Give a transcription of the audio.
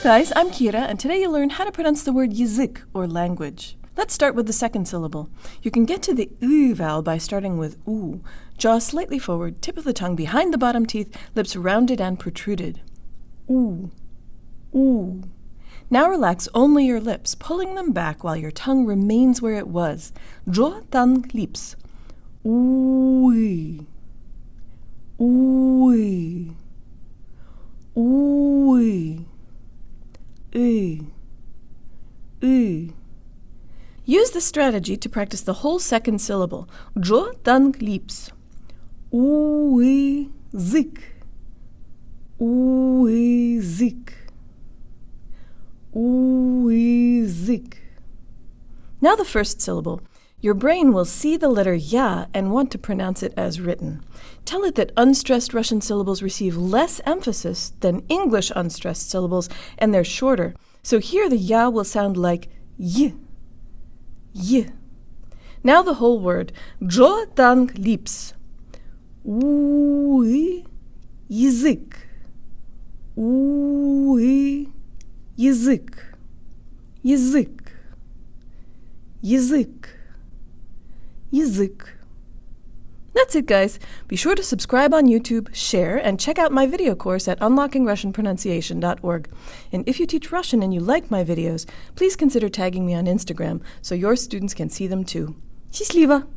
guys, I'm Kira, and today you'll learn how to pronounce the word язык, or language. Let's start with the second syllable. You can get to the u vowel by starting with u. Jaw slightly forward, tip of the tongue behind the bottom teeth, lips rounded and protruded. U, u. Now relax only your lips, pulling them back while your tongue remains where it was. Jaw tan lips. U-ы, u-ы, u-ы, Use this strategy to practice the whole second syllable. Jaw tan lips. U-ы-зык, u-ы-зык, u-ы-зык. Now the first syllable. Your brain will see the letter ya and want to pronounce it as written. Tell it that unstressed Russian syllables receive less emphasis than English unstressed syllables, and they're shorter. So here the ya will sound like y, y. Now the whole word. Jaw tan lips. У-ы-язык, у-ы-язык, язык, язык, язык. That's it, guys. Be sure to subscribe on YouTube, share, and check out my video course at unlockingrussianpronunciation.org. And if you teach Russian and you like my videos, please consider tagging me on Instagram so your students can see them too. Счастливо!